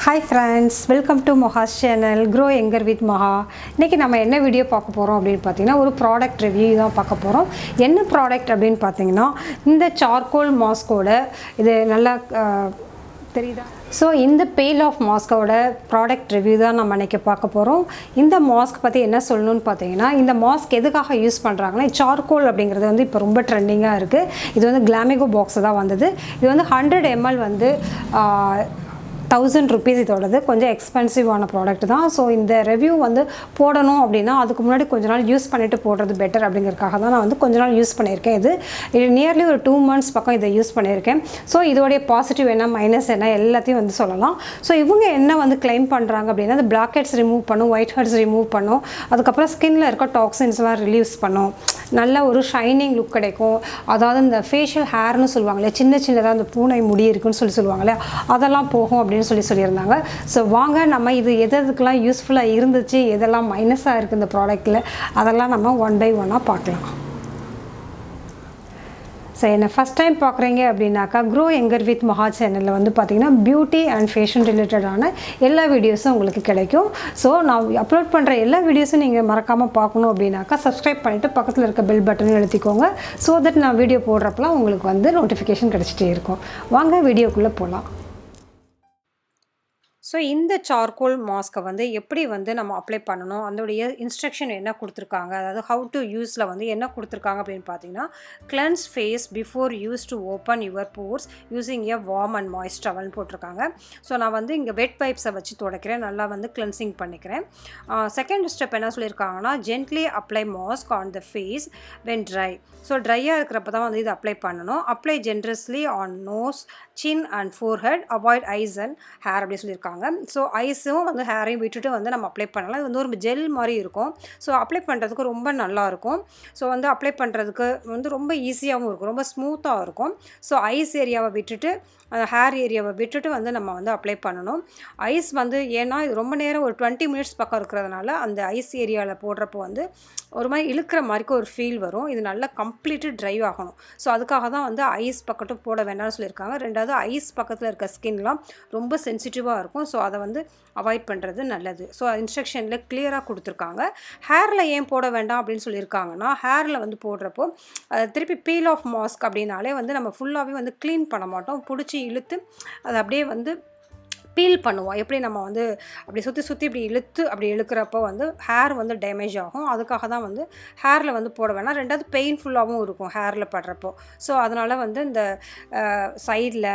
Hi friends, welcome to Maha's channel Grow Younger with Maha. இன்னைக்கு நம்ம என்ன video பார்க்க போறோம் அப்படினு பாத்தீங்கன்னா ஒரு ப்ராடக்ட் ரிவ்யூ தான் பார்க்க போறோம். என்ன ப்ராடக்ட் அப்படினு பாத்தீங்கன்னா இந்த சார்கோல் மாஸ்கோட இது நல்லா தெரியுதா? ஸோ இந்த பேல் ஆஃப் மாஸ்கோட ப்ராடக்ட் ரிவ்யூ தான் நம்ம இன்றைக்கி பார்க்க போகிறோம். இந்த மாஸ்க் பற்றி என்ன சொல்லணும்னு பார்த்தீங்கன்னா, இந்த மாஸ்க் எதுக்காக யூஸ் பண்ணுறாங்கன்னா, சார்கோல் அப்படிங்கிறது வந்து இப்போ ரொம்ப ட்ரெண்டிங்காக இருக்குது. இது வந்து கிளாமிகோ பாக்ஸ் தான் வந்தது. இது வந்து 100 ml வந்து 1000 rupees இதோடது. கொஞ்சம் எக்ஸ்பென்சிவான ப்ராடக்ட் தான். ஸோ இந்த ரிவ்யூ வந்து போடணும் அப்படின்னா அதுக்கு முன்னாடி கொஞ்ச நாள் யூஸ் பண்ணிவிட்டு போடுறது பெட்டர் அப்படிங்கிறதுக்காக தான் நான் வந்து கொஞ்ச நாள் யூஸ் பண்ணியிருக்கேன். இது நியர்லி ஒரு 2 months பக்கம் இதை யூஸ் பண்ணியிருக்கேன். ஸோ இதோடைய பாசிட்டிவ் என்ன மைனஸ் என்ன எல்லாத்தையும் வந்து சொல்லலாம். ஸோ இவங்க என்ன வந்து கிளைம் பண்ணுறாங்க அப்படின்னா, அந்த பிளாக் ஹெட்ஸ் ரிமூவ் பண்ணும், ஒயிட் ஹெட்ஸ் ரிமூவ் பண்ணும், அதுக்கப்புறம் ஸ்கின்னில் இருக்க டாக்ஸின்ஸ்லாம் ரிலீஸ் பண்ணும், நல்ல ஒரு ஷைனிங் லுக் கிடைக்கும். அதாவது இந்த ஃபேஷியல் ஹேர்னு சொல்லுவாங்களே, சின்ன சின்னதாக அந்த பூனை முடி இருக்குன்னு சொல்லுவாங்களே, அதெல்லாம் போகும் அப்படின்னு சொல்லியிருந்தாங்க. ஸோ வாங்க நம்ம இது எதுக்கெல்லாம் யூஸ்ஃபுல்லாக இருந்துச்சு, எதெல்லாம் மைனஸாக இருக்குது இந்த ப்ராடக்ட்டில், அதெல்லாம் நம்ம ஒன் பை ஒன்னாக பார்க்கலாம். ஸோ என்ன ஃபஸ்ட் டைம் பார்க்குறீங்க அப்படின்னாக்கா, க்ரோ யங்கர் வித் மஹா சேனலில் வந்து பார்த்திங்கன்னா பியூட்டி அண்ட் ஃபேஷன் ரிலேட்டடான எல்லா வீடியோஸும் உங்களுக்கு கிடைக்கும். ஸோ நான் அப்லோட் பண்ணுற எல்லா வீடியோஸும் நீங்கள் மறக்காமல் பார்க்கணும் அப்படின்னாக்கா சப்ஸ்கிரைப் பண்ணிவிட்டு பக்கத்தில் இருக்க பெல் பட்டனும் அழுத்திக்கோங்க. ஸோ தட் நான் வீடியோ போடுறப்பலாம் உங்களுக்கு வந்து நோட்டிஃபிகேஷன் கிடச்சிட்டே இருக்கும். வாங்க வீடியோக்குள்ளே போகலாம். ஸோ இந்த சார்கோல் மாஸ்க்கை வந்து எப்படி வந்து நம்ம அப்ளை பண்ணணும், அதோடைய இன்ஸ்ட்ரக்ஷன் என்ன கொடுத்துருக்காங்க, அதாவது ஹவு டு யூஸில் வந்து என்ன கொடுத்துருக்காங்க அப்படின்னு பார்த்தீங்கன்னா, cleanse face before use to open your pores using a warm and moist டவல்னு போட்டிருக்காங்க. ஸோ நான் வந்து இங்கே வெட் வைப்ஸை வச்சு துடைக்கிறேன், நல்லா வந்து கிளென்சிங் பண்ணிக்கிறேன். செகண்ட் ஸ்டெப் என்ன சொல்லியிருக்காங்கன்னா, gently apply mask on the face when dry. So ட்ரையாக இருக்கிறப்ப தான் வந்து இது அப்ளை பண்ணணும். Apply generously on nose, chin and forehead, avoid eyes and hair அப்படி சொல்லியிருக்காங்க. ஸோ ஐஸும் வந்து ஹேரையும் விட்டுட்டு வந்து நம்ம அப்ளை பண்ணலாம். இது வந்து ஒரு ஜெல் மாதிரி இருக்கும். ஸோ அப்ளை பண்ணுறதுக்கு ரொம்ப நல்லாயிருக்கும். ஸோ வந்து அப்ளை பண்ணுறதுக்கு வந்து ரொம்ப ஈஸியாகவும் இருக்கும், ரொம்ப ஸ்மூத்தாக இருக்கும். ஸோ ஐஸ் ஏரியாவை விட்டுட்டு ஹேர் ஏரியாவை விட்டுட்டு வந்து நம்ம வந்து அப்ளை பண்ணணும். ஐஸ் வந்து ஏன்னா இது ரொம்ப நேரம் ஒரு 20 minutes பக்கம் இருக்கிறதுனால அந்த ஐஸ் ஏரியாவில் போடுறப்போ வந்து ஒரு மாதிரி இழுக்கிற மாதிரிக்கு ஒரு ஃபீல் வரும். இது நல்லா கம்ப்ளீட்டு ட்ரை ஆகணும். ஸோ அதுக்காக தான் வந்து ஐஸ் பக்கட்டும் போட வேண்டாம்னு சொல்லியிருக்காங்க. ரெண்டாவது ஐஸ் பக்கத்தில் இருக்க ஸ்கின்லாம் ரொம்ப சென்சிட்டிவாக இருக்கும். ஸோ அதை வந்து அவாய்ட் பண்ணுறது நல்லது. ஸோ இன்ஸ்ட்ரக்ஷனில் கிளியராக கொடுத்துருக்காங்க. ஹேரில் ஏன் போட வேண்டாம் அப்படின்னு சொல்லியிருக்காங்கன்னா, ஹேரில் வந்து போடுறப்போ திருப்பி பீல் ஆஃப் மாஸ்க் அப்படின்னாலே வந்து நம்ம ஃபுல்லாகவே வந்து க்ளீன் பண்ண மாட்டோம், பிடிச்சி இழுத்து அதை அப்படியே வந்து பீல் பண்ணுவோம். எப்படி நம்ம வந்து அப்படி சுற்றி இப்படி அப்படி இழுக்கிறப்போ வந்து ஹேர் வந்து டேமேஜ் ஆகும். அதுக்காக தான் வந்து ஹேரில் வந்து போட வேணாம். ரெண்டாவது பெயின்ஃபுல்லாகவும் இருக்கும் ஹேரில் படுறப்போ. ஸோ அதனால் வந்து இந்த சைடில்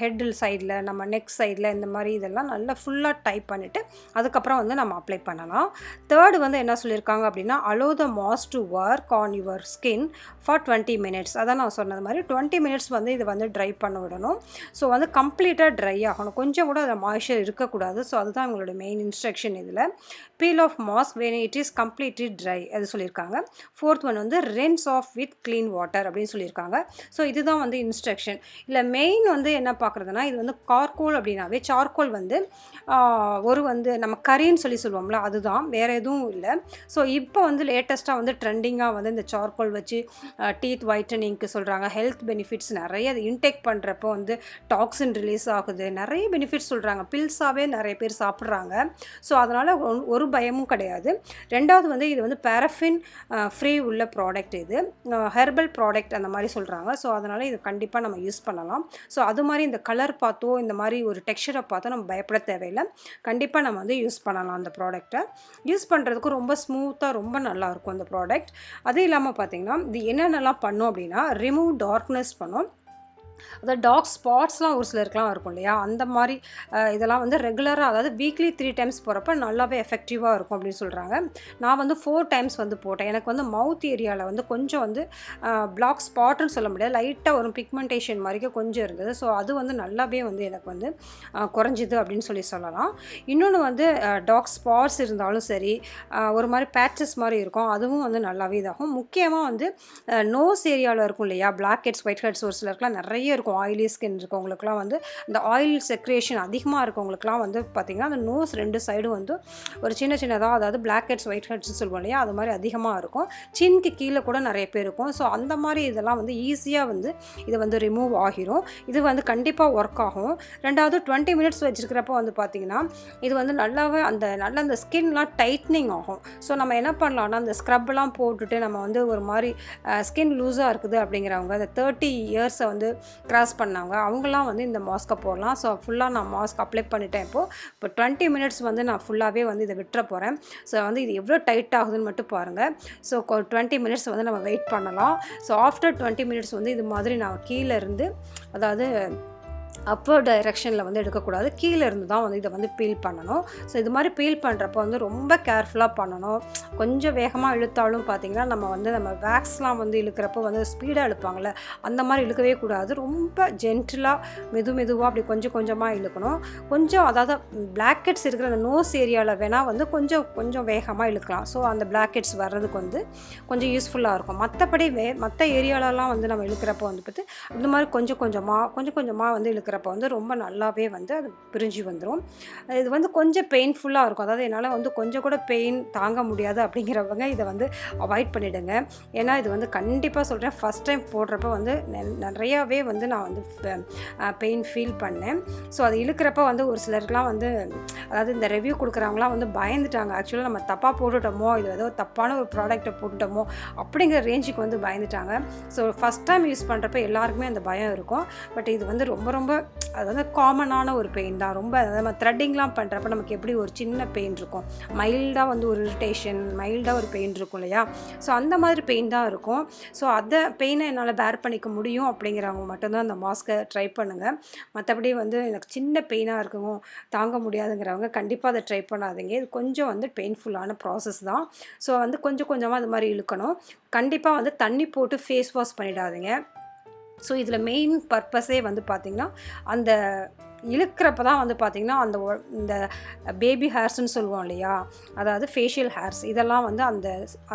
ஹெட்டில் சைடில், நம்ம நெக் சைடில் இந்த மாதிரி இதெல்லாம் நல்லா ஃபுல்லாக டைப் பண்ணிவிட்டு அதுக்கப்புறம் வந்து நம்ம அப்ளை பண்ணலாம். தேர்டு வந்து என்ன சொல்லியிருக்காங்க அப்படின்னா, allow the mask to work on your skin for 20 minutes. அதான் நான் சொன்னது மாதிரி 20 minutes வந்து இதை வந்து ட்ரை பண்ண விடணும். ஸோ வந்து கம்ப்ளீட்டாக ட்ரை ஆகணும், கொஞ்சம் கூட அதில் மாய்ஸ்சர் இருக்கக்கூடாது. ஸோ அதுதான் எங்களோட மெயின் இன்ஸ்ட்ரக்ஷன். இதில் peel off mask when it is completely dry அது சொல்லியிருக்காங்க. ஃபோர்த் ஒன் வந்து rinse off with clean water அப்படின்னு சொல்லியிருக்காங்க. ஸோ இதுதான் வந்து இன்ஸ்ட்ரக்ஷன். இல்லை மெயின் வந்து என்ன பார்க்குறதுனா, இது வந்து கார்கோல் அப்படின்னாவே சார்கோல் வந்து ஒரு வந்து நம்ம கரின்னு சொல்லுவோம்ல, அதுதான், வேறு எதுவும் இல்லை. ஸோ இப்போ வந்து லேட்டஸ்ட்டாக வந்து ட்ரெண்டிங்காக வந்து இந்த சார்கோல் வச்சு டீத் ஒயிட்டனிங்க்கு சொல்கிறாங்க. ஹெல்த் பெனிஃபிட்ஸ் நிறைய அது இன்டேக் பண்ணுறப்போ வந்து டாக்ஸின் ரிலீஸ் ஆகுது, நிறைய பெனிஃபிட்ஸ் சொல்கிறாங்க. பில்ஸாகவே நிறைய பேர் சாப்பிட்றாங்க. ஸோ அதனால் ஒரு பயமும் கிடையாது. ரெண்டாவது வந்து இது வந்து பேரஃபின் ஃப்ரீ உள்ள ப்ராடக்ட், இது ஹெர்பல் ப்ராடக்ட் அந்த மாதிரி சொல்கிறாங்க. ஸோ அதனால் இது கண்டிப்பாக நம்ம யூஸ் பண்ணலாம். ஸோ அது மாதிரி இந்த கலர் பார்த்தோ இந்த மாதிரி ஒரு டெக்ஸ்சரை பார்த்தோ நம்ம பயப்பட தேவையில்லை. கண்டிப்பாக நம்ம வந்து யூஸ் பண்ணலாம். அந்த ப்ராடக்டை யூஸ் பண்ணுறதுக்கு ரொம்ப ஸ்மூத்தாக ரொம்ப நல்லாயிருக்கும் அந்த ப்ராடக்ட். அது இல்லாமல் பார்த்திங்கன்னா இது என்னென்னலாம் பண்ணும் அப்படின்னா, ரிமூவ் டார்க்னஸ் பண்ணும். அதாவது டார்க் ஸ்பாட்ஸ்லாம் ஒரு சிலருக்குலாம் இருக்கும் இல்லையா, அந்த மாதிரி இதெல்லாம் வந்து ரெகுலராக, அதாவது வீக்லி 3 times போகிறப்ப நல்லாவே எஃபெக்டிவாக இருக்கும் அப்படின்னு சொல்கிறாங்க. நான் வந்து 4 times வந்து போட்டேன். எனக்கு வந்து மவுத் ஏரியாவில் வந்து கொஞ்சம் வந்து பிளாக் ஸ்பாட்டுன்னு சொல்ல முடியாது, லைட்டாக ஒரு பிக்மெண்டேஷன் மாதிரிக்கு கொஞ்சம் இருந்தது. ஸோ அது வந்து நல்லாவே வந்து எனக்கு வந்து குறைஞ்சிது அப்படின்னு சொல்லலாம். இன்னொன்று வந்து டார்க் ஸ்பாட்ஸ் இருந்தாலும் சரி, ஒரு மாதிரி பேச்சஸ் மாதிரி இருக்கும், அதுவும் வந்து நல்லாவே இதாகும். முக்கியமாக வந்து நோஸ் ஏரியாவில் இருக்கும் இல்லையா, பிளாக் ஹெட்ஸ் ஒயிட் ஹெட்ஸ் ஒரு சிலருக்குலாம் நிறைய இருக்கும் ஆயிலி ஸ்கின் இருக்கவங்களுக்குலாம் வந்து இந்த ஆயில் செக்ரேஷன் அதிகமாக இருக்கவங்களுக்குலாம் வந்து பார்த்திங்கன்னா அந்த நோஸ் 2 சைடும் வந்து ஒரு சின்னதாக, அதாவது பிளாக் ஹெட்ஸ் ஒயிட் ஹெட்ஸ்னு சொல்லுவோம் இல்லையா, அது மாதிரி அதிகமாக இருக்கும். சின்க்கு கீழே கூட நிறைய பேர் இருக்கும். ஸோ அந்த மாதிரி இதெல்லாம் வந்து ஈஸியாக வந்து இது வந்து ரிமூவ் ஆகிரும். இது வந்து கண்டிப்பாக ஒர்க் ஆகும். ரெண்டாவது 20 மினிட்ஸ் வச்சுருக்கிறப்ப வந்து பார்த்திங்கன்னா இது வந்து நல்லாவே அந்த ஸ்கின்லாம் டைட்னிங் ஆகும். ஸோ நம்ம என்ன பண்ணலாம்னா அந்த ஸ்க்ரப்லாம் போட்டுட்டு நம்ம வந்து ஒரு மாதிரி ஸ்கின் லூஸாக இருக்குது அப்படிங்கிறவங்க, அந்த 30 இயர்ஸை வந்து கிராஸ் பண்ணவங்க, அவங்களாம் வந்து இந்த மாஸ்க்கை போடலாம். ஸோ ஃபுல்லாக நான் மாஸ்க் அப்ளை பண்ணிட்டேன். இப்போ 20 மினிட்ஸ் வந்து நான் ஃபுல்லாகவே வந்து இதை விட்டுற போகிறேன். ஸோ வந்து இது எவ்வளோ டைட் ஆகுதுன்னு மட்டும் பாருங்கள். ஸோ 20 மினிட்ஸ் வந்து நம்ம வெயிட் பண்ணலாம். ஸோ ஆஃப்டர் 20 மினிட்ஸ் வந்து இது மாதிரி நான் கீழே இருந்து, அதாவது அப்பர் டைரெக்ஷனில் வந்து எடுக்கக்கூடாது, கீழே இருந்து தான் வந்து இதை வந்து பீல் பண்ணணும். ஸோ இது மாதிரி பீல் பண்ணுறப்போ வந்து ரொம்ப கேர்ஃபுல்லாக பண்ணணும். கொஞ்சம் வேகமாக இழுத்தாலும் பார்த்திங்கன்னா நம்ம வேக்ஸ்லாம் வந்து இழுக்கிறப்போ வந்து ஸ்பீடாக இழுப்பாங்கள்ல, அந்த மாதிரி இழுக்கவே கூடாது. ரொம்ப ஜென்டிலாக மெதுவாக அப்படி கொஞ்சமாக இழுக்கணும். கொஞ்சம் அதாவது பிளாக் ஹெட்ஸ் இருக்கிற அந்த நோஸ் ஏரியாவில் வேணால் வந்து கொஞ்சம் வேகமாக இழுக்கலாம். ஸோ அந்த பிளாக் ஹெட்ஸ் வர்றதுக்கு வந்து கொஞ்சம் யூஸ்ஃபுல்லாக இருக்கும். மற்றபடி மற்ற ஏரியாலலாம் வந்து நம்ம இழுக்கிறப்போ வந்து பார்த்து இந்த மாதிரி கொஞ்சமாக வந்து இழுக்கிறப்போ வந்து ரொம்ப நல்லாவே வந்து அது பிரிஞ்சு வந்துடும். இது வந்து கொஞ்சம் பெயின்ஃபுல்லாக இருக்கும். அதாவது என்னால் வந்து கொஞ்சம் கூட பெயின் தாங்க முடியாது அப்படிங்கிறவங்க இதை வந்து அவாய்ட் பண்ணிவிடுங்க. ஏன்னா இது வந்து கண்டிப்பாக சொல்கிறேன், ஃபஸ்ட் டைம் போடுறப்ப வந்து நிறையாவே வந்து நான் வந்து பெயின் ஃபீல் பண்ணேன். ஸோ அது இழுக்கிறப்ப வந்து ஒரு சிலருக்குலாம் வந்து, அதாவது இந்த ரிவ்யூ கொடுக்குறவங்களாம் வந்து பயந்துட்டாங்க. ஆக்சுவலாக நம்ம தப்பாக போட்டுட்டோமோ, இது ஏதோ தப்பான ஒரு ப்ராடக்ட்டை போட்டுட்டோமோ அப்படிங்கிற ரேஞ்சுக்கு வந்து பயந்துட்டாங்க. ஸோ ஃபஸ்ட் டைம் யூஸ் பண்ணுறப்ப எல்லாருக்குமே அந்த பயம் இருக்கும். பட் இது வந்து ரொம்ப அது வந்து காமனான ஒரு பெயின் தான். ரொம்ப நம்ம த்ரெட்டிங்லாம் பண்ணுறப்ப நமக்கு எப்படி ஒரு சின்ன பெயின் இருக்கும், மைல்டாக வந்து ஒரு இரிட்டேஷன், மைல்டாக ஒரு பெயின் இருக்கும் இல்லையா, ஸோ அந்த மாதிரி பெயின் தான் இருக்கும். ஸோ அந்த பெயினை என்னால் பேர் பண்ணிக்க முடியும் அப்படிங்கிறவங்க மட்டும்தான் அந்த மாஸ்க்கை ட்ரை பண்ணுங்கள். மற்றபடி வந்து எனக்கு சின்ன பெயினாக இருக்கும், தாங்க முடியாதுங்கிறவங்க கண்டிப்பாக அதை ட்ரை பண்ணாதீங்க. இது கொஞ்சம் வந்து பெயின்ஃபுல்லான ப்ராசஸ் தான். ஸோ வந்து கொஞ்சமாக அது மாதிரி இழுக்கணும். கண்டிப்பாக வந்து தண்ணி போட்டு ஃபேஸ் வாஷ் பண்ணிடாதீங்க. ஸோ இதில் மெயின் பர்பஸே வந்து பார்த்திங்கன்னா அந்த இழுக்கிறப்ப தான் வந்து பார்த்திங்கன்னா இந்த பேபி ஹேர்ஸ்ன்னு சொல்லுவோம் இல்லையா, அதாவது ஃபேஷியல் ஹேர்ஸ், இதெல்லாம் வந்து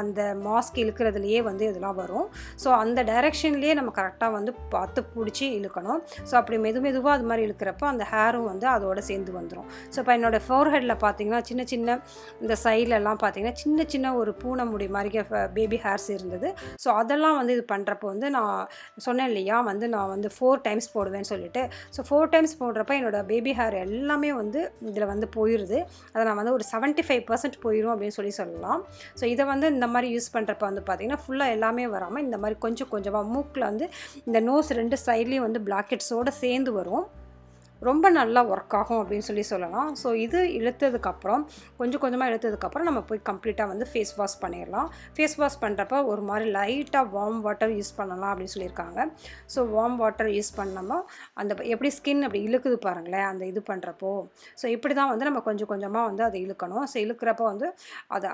அந்த மாஸ்க் இழுக்கிறதுலையே வந்து இதெல்லாம் வரும். ஸோ அந்த டைரெக்ஷன்லேயே நம்ம கரெக்டாக வந்து பார்த்து பிடிச்சி இழுக்கணும். ஸோ அப்படி மெதுவாக அது மாதிரி இழுக்கிறப்போ அந்த ஹேரும் வந்து அதோடு சேர்ந்து வந்துடும். ஸோ இப்போ என்னோடய ஃபோர்ஹெட்டில் பார்த்திங்கன்னா சின்ன இந்த சைட்லலாம் பார்த்திங்கன்னா சின்ன ஒரு பூனை முடி மாதிரி பேபி ஹேர்ஸ் இருந்தது. ஸோ அதெல்லாம் வந்து இது பண்ணுறப்போ வந்து நான் சொன்னேன் இல்லையா, வந்து நான் வந்து 4 டைம்ஸ் போடுவேன்னு சொல்லிட்டு. ஸோ 4 டைம்ஸ் போடுறப்ப என்னோடய பேபி ஹேர் எல்லாமே வந்து இதில் வந்து போயிடுது. அதை நான் வந்து ஒரு 75% போயிடும் அப்படின்னு சொல்லலாம். ஸோ இதை வந்து இந்த மாதிரி யூஸ் பண்ணுறப்ப வந்து பார்த்திங்கன்னா ஃபுல்லாக எல்லாமே வராமல் இந்த மாதிரி கொஞ்சமாக மூக்கில் வந்து இந்த நோஸ் 2 சைட்லேயும் வந்து பிளாக் ஹெட்ஸோடு சேர்ந்து வரும். ரொம்ப நல்லா ஒர்க் ஆகும் அப்படின்னு சொல்லலாம். ஸோ இது இழுத்ததுக்கப்புறம் கொஞ்சமாக இழுத்ததுக்கப்புறம் நம்ம போய் கம்ப்ளீட்டாக வந்து ஃபேஸ் வாஷ் பண்ணிடலாம். ஃபேஸ் வாஷ் பண்ணுறப்ப ஒரு மாதிரி லைட்டாக வார்ம் வாட்டர் யூஸ் பண்ணலாம் அப்படின்னு சொல்லியிருக்காங்க. ஸோ வார்ம் வாட்டர் யூஸ் பண்ணாமல் அந்த எப்படி ஸ்கின் அப்படி இழுக்குது பாருங்களேன் அந்த இது பண்ணுறப்போ. ஸோ இப்படி தான் வந்து நம்ம கொஞ்சமாக வந்து அதை இழுக்கணும். ஸோ இழுக்கிறப்போ வந்து அதை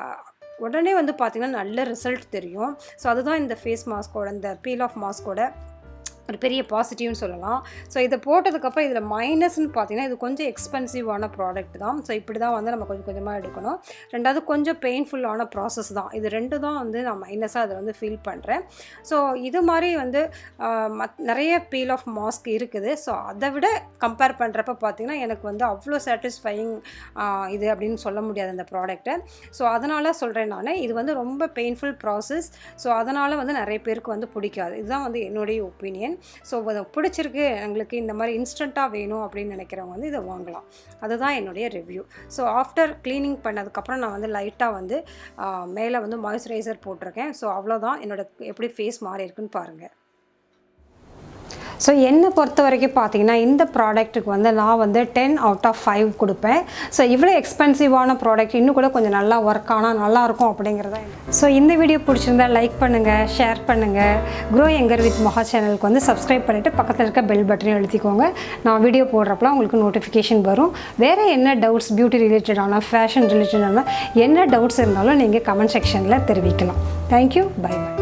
உடனே வந்து பார்த்திங்கன்னா நல்ல ரிசல்ட் தெரியும். ஸோ அதுதான் இந்த ஃபேஸ் மாஸ்கோட, இந்த பீல் ஆஃப் மாஸ்கோட ஒரு பெரிய பாசிட்டிவ்னு சொல்லலாம். ஸோ இதை போட்டதுக்கப்புறம் இதில் மைனஸ்ன்னு பார்த்தீங்கன்னா இது கொஞ்சம் எக்ஸ்பென்சிவான ப்ராடக்ட் தான். ஸோ இப்படி தான் வந்து நம்ம கொஞ்சமாக எடுக்கணும். ரெண்டாவது கொஞ்சம் பெயின்ஃபுல்லான ப்ராசஸ் தான். இது 2 தான் வந்து நான் மைனஸாக அதை வந்து ஃபீல் பண்ணுறேன். ஸோ இது மாதிரி வந்து நிறைய பீல் ஆஃப் மாஸ்க் இருக்குது. ஸோ அதை விட கம்பேர் பண்ணுறப்ப பார்த்திங்கன்னா எனக்கு வந்து அவ்வளோ சாட்டிஸ்ஃபையிங் இது அப்படின்னு சொல்ல முடியாது இந்த ப்ராடக்ட்டை. ஸோ அதனால் சொல்கிறேன் நான், இது வந்து ரொம்ப பெயின்ஃபுல் ப்ராசஸ். ஸோ அதனால் வந்து நிறைய பேருக்கு வந்து பிடிக்காது. இதுதான் வந்து என்னுடைய ஒப்பீனியன். ஸோ அதை பிடிச்சிருக்கு, எங்களுக்கு இந்த மாதிரி இன்ஸ்டண்ட்டாக வேணும் அப்படின்னு நினைக்கிறவங்க வந்து இதை வாங்கலாம். அதுதான் என்னுடைய ரிவ்யூ. ஸோ ஆஃப்டர் க்ளீனிங் பண்ணதுக்கப்புறம் நான் வந்து லைட்டாக வந்து மேலே வந்து மாய்ஸ்சரைசர் போட்டிருக்கேன். ஸோ அவ்வளோதான், எப்படி ஃபேஸ் மாறி இருக்குன்னு பாருங்கள். ஸோ என்னை பொறுத்த வரைக்கும் பார்த்தீங்கன்னா இந்த ப்ராடக்ட்டுக்கு வந்து நான் வந்து 10 out of 5 கொடுப்பேன். ஸோ இவ்வளோ எக்ஸ்பென்சிவான ப்ராடக்ட் இன்னும் கூட கொஞ்சம் நல்லா ஒர்க் ஆனால் நல்லாயிருக்கும் அப்படிங்கிறத. ஸோ இந்த வீடியோ பிடிச்சிருந்தா லைக் பண்ணுங்கள், ஷேர் பண்ணுங்கள். க்ரோ யங்கர் வித் மஹா சேனலுக்கு வந்து சப்ஸ்கிரைப் பண்ணிவிட்டு பக்கத்தில் இருக்க பெல் பட்டனையும் அழுத்திக்கோங்க. நான் வீடியோ போடுறப்பலாம் உங்களுக்கு நோட்டிஃபிகேஷன் வரும். வேறு என்ன டவுட்ஸ், பியூட்டி ரிலேட்டடான, ஃபேஷன் ரிலேட்டடான என்ன டவுட்ஸ் இருந்தாலும் நீங்கள் கமெண்ட் செக்ஷனில் தெரிவிக்கலாம். Thank you, bye by.